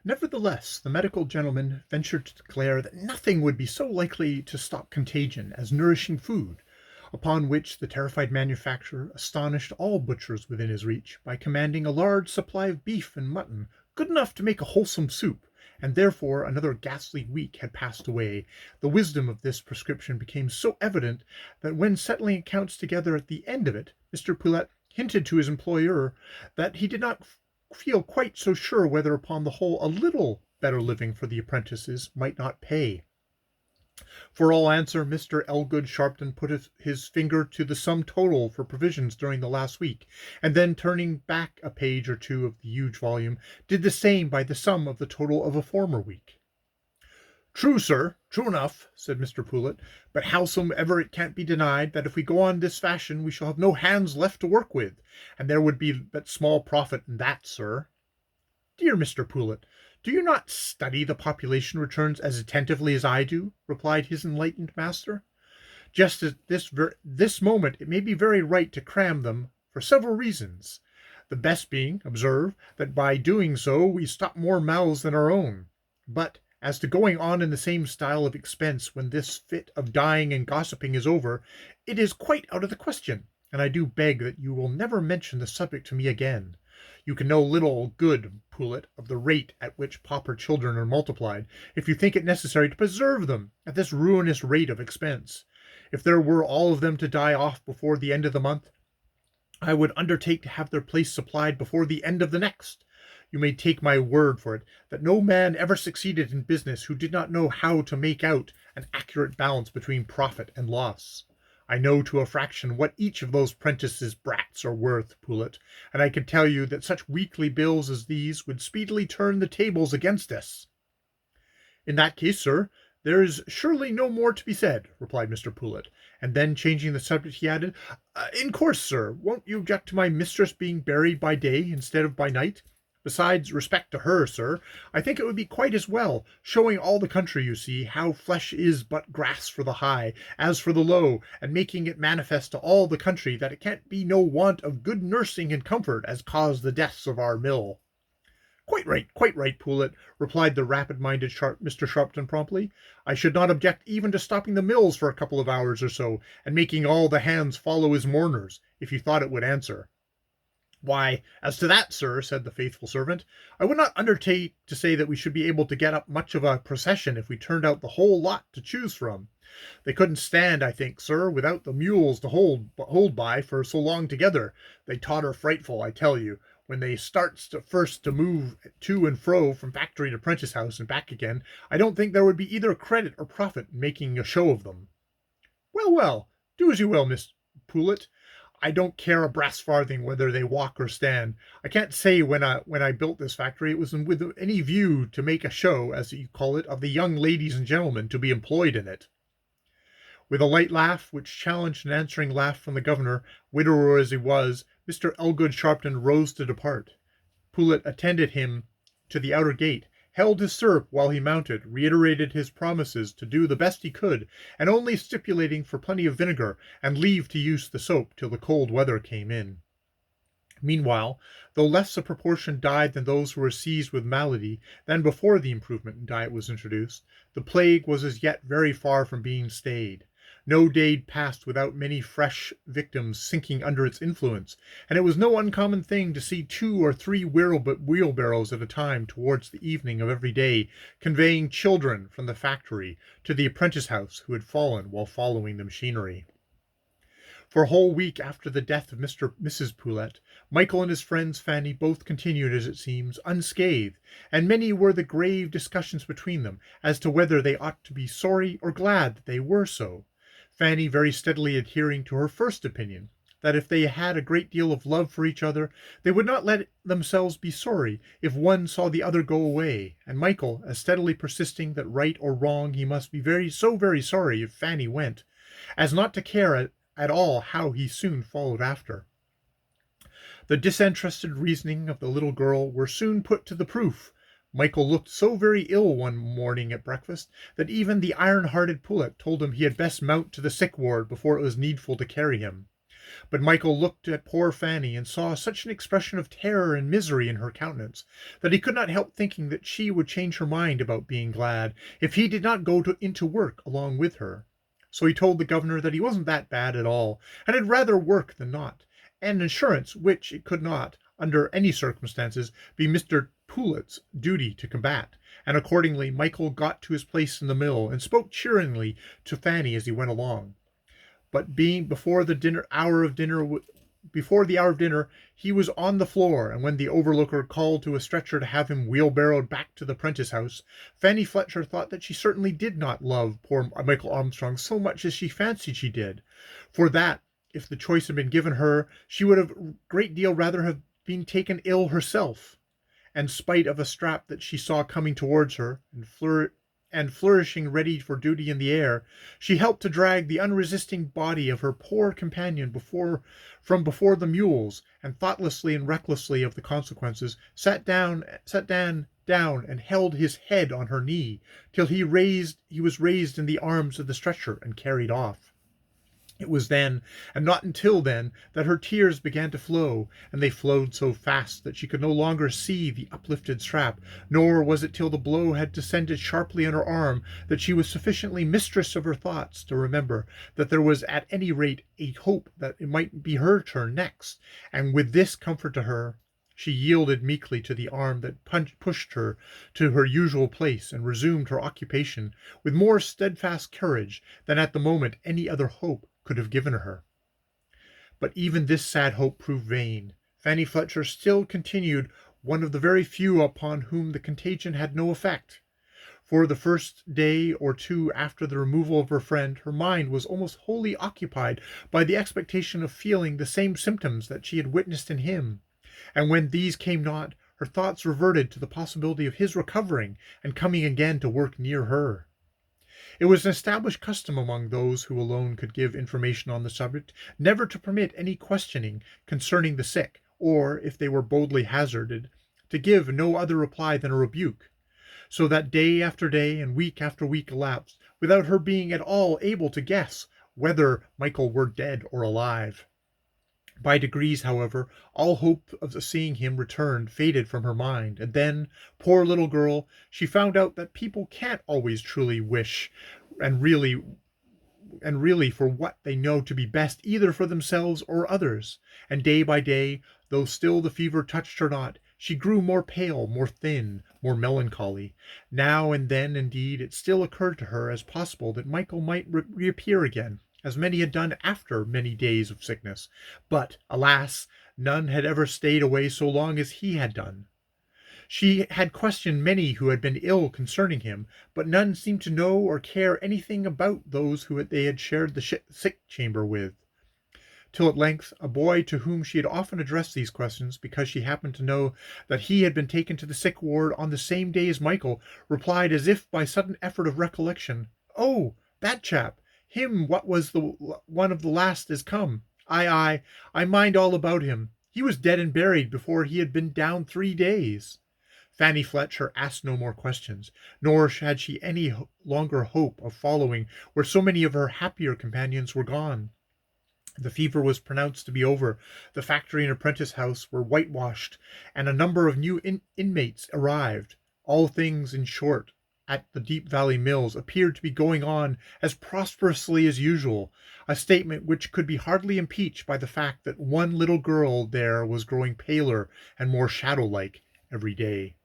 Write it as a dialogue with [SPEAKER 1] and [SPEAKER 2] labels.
[SPEAKER 1] Nevertheless, the medical gentleman ventured to declare that nothing would be so likely to stop contagion as nourishing food, upon which the terrified manufacturer astonished all butchers within his reach by commanding a large supply of beef and mutton, good enough to make a wholesome soup, and therefore another ghastly week had passed away. The wisdom of this prescription became so evident that when settling accounts together at the end of it, Mr. Poulet hinted to his employer that he did not feel quite so sure whether upon the whole a little better living for the apprentices might not pay. For all answer, Mr. Elgood Sharpton put his finger to the sum total for provisions during the last week, and then turning back a page or two of the huge volume, did the same by the sum of the total of a former week. "True, sir, true enough," said Mr. Poulet, "but howsomever it can't be denied that if we go on this fashion we shall have no hands left to work with, and there would be but small profit in that, sir." "Dear Mr. Poulet, do you not study the population returns as attentively as I do?" replied his enlightened master. "Just at this moment it may be very right to cram them for several reasons. The best being, observe, that by doing so we stop more mouths than our own. But as to going on in the same style of expense when this fit of dying and gossiping is over, it is quite out of the question, and I do beg that you will never mention the subject to me again. You can know little good, Poulet, of the rate at which pauper children are multiplied, if you think it necessary to preserve them at this ruinous rate of expense. If there were all of them to die off before the end of the month, I would undertake to have their place supplied before the end of the next. You may take my word for it that no man ever succeeded in business who did not know how to make out an accurate balance between profit and loss. I know to a fraction what each of those prentices' brats are worth, Poulet, and I can tell you that such weekly bills as these would speedily turn the tables against us." "In that case, sir, there is surely no more to be said," replied Mr. Poulet, and then changing the subject he added, "In course, sir, won't you object to my mistress being buried by day instead of by night? Besides respect to her, sir, I think it would be quite as well, showing all the country, you see, how flesh is but grass for the high, as for the low, and making it manifest to all the country that it can't be no want of good nursing and comfort as caused the deaths of our mill." Quite right, Poulet," replied the rapid-minded Mr. Sharpton promptly. "I should not object even to stopping the mills for a couple of hours or so, and making all the hands follow as mourners, if you thought it would answer." "Why, as to that, sir," said the faithful servant, "I would not undertake to say that we should be able to get up much of a procession if we turned out the whole lot to choose from. They couldn't stand, I think, sir, without the mules to hold by for so long together. They totter frightful, I tell you, when they starts first to move to and fro from factory to prentice house and back again. I don't think there would be either credit or profit in making a show of them." "Well, well, do as you will, Miss Poulet. I don't care a brass farthing whether they walk or stand. I can't say when I built this factory it was with any view to make a show, as you call it, of the young ladies and gentlemen to be employed in it." With a light laugh, which challenged an answering laugh from the governor, widower as he was, Mr. Elgood Sharpton rose to depart. Poulet attended him to the outer gate, held his stirrup while he mounted, reiterated his promises to do the best he could, and only stipulating for plenty of vinegar, and leave to use the soap till the cold weather came in. Meanwhile, though less a proportion died than those who were seized with malady than before the improvement in diet was introduced, the plague was as yet very far from being stayed. No day passed without many fresh victims sinking under its influence, and it was no uncommon thing to see 2 or 3 wheelbarrows at a time towards the evening of every day, conveying children from the factory to the apprentice house who had fallen while following the machinery. For a whole week after the death of Mrs. Poulet, Mchl and his friends Fanny both continued, as it seems, unscathed, and many were the grave discussions between them as to whether they ought to be sorry or glad that they were so. Fanny very steadily adhering to her first opinion, that if they had a great deal of love for each other, they would not let themselves be sorry if one saw the other go away, and Mchl as steadily persisting that right or wrong he must be very sorry if Fanny went, as not to care at all how he soon followed after. The disinterested reasoning of the little girl were soon put to the proof. Mchl looked so very ill one morning at breakfast that even the iron-hearted Poulet told him he had best mount to the sick ward before it was needful to carry him. But Michael looked at poor Fanny and saw such an expression of terror and misery in her countenance that he could not help thinking that she would change her mind about being glad if he did not go into work along with her. So he told the governor that he wasn't that bad at all, and had rather work than not, an assurance which it could not, under any circumstances, be Mr. Poulet's duty to combat, and accordingly Michael got to his place in the mill, and spoke cheeringly to Fanny as he went along. But being before the hour of dinner, he was on the floor, and when the overlooker called to a stretcher to have him wheelbarrowed back to the prentice house, Fanny Fletcher thought that she certainly did not love poor Mchl Armstrong so much as she fancied she did, for that, if the choice had been given her, she would have a great deal rather have been taken ill herself. And spite of a strap that she saw coming towards her, and flourishing ready for duty in the air, she helped to drag the unresisting body of her poor companion from before the mules, and thoughtlessly and recklessly of the consequences, sat down, and held his head on her knee, till he was raised in the arms of the stretcher and carried off. It was then, and not until then, that her tears began to flow, and they flowed so fast that she could no longer see the uplifted strap, nor was it till the blow had descended sharply on her arm that she was sufficiently mistress of her thoughts to remember that there was at any rate a hope that it might be her turn next, and with this comfort to her, she yielded meekly to the arm that pushed her to her usual place, and resumed her occupation with more steadfast courage than at the moment any other hope could have given her. But even this sad hope proved vain. Fanny Fletcher still continued one of the very few upon whom the contagion had no effect. For the first day or two after the removal of her friend, her mind was almost wholly occupied by the expectation of feeling the same symptoms that she had witnessed in him, and when these came not, her thoughts reverted to the possibility of his recovering and coming again to work near her. It was an established custom among those who alone could give information on the subject, never to permit any questioning concerning the sick, or, if they were boldly hazarded, to give no other reply than a rebuke, so that day after day and week after week elapsed without her being at all able to guess whether Michael were dead or alive. By degrees, however, all hope of seeing him returned faded from her mind, and then, poor little girl, she found out that people can't always truly wish and really for what they know to be best either for themselves or others, and day by day, though still the fever touched her not, she grew more pale, more thin, more melancholy. Now and then, indeed, it still occurred to her as possible that Michael might reappear again, as many had done after many days of sickness, but, alas, none had ever stayed away so long as he had done. She had questioned many who had been ill concerning him, but none seemed to know or care anything about those who they had shared the sick chamber with, till at length a boy to whom she had often addressed these questions, because she happened to know that he had been taken to the sick ward on the same day as Michael, replied as if by sudden effort of recollection, "Oh, that chap! Him what was the one of the last is come. I mind all about him. He was dead and buried before he had been down 3 days." Fanny Fletcher asked no more questions, nor had she any longer hope of following where so many of her happier companions were gone. The fever was pronounced to be over, the factory and apprentice house were whitewashed, and a number of new inmates arrived. All things, in short, at the Deep Valley Mills appeared to be going on as prosperously as usual, a statement which could be hardly impeached by the fact that one little girl there was growing paler and more shadow-like every day.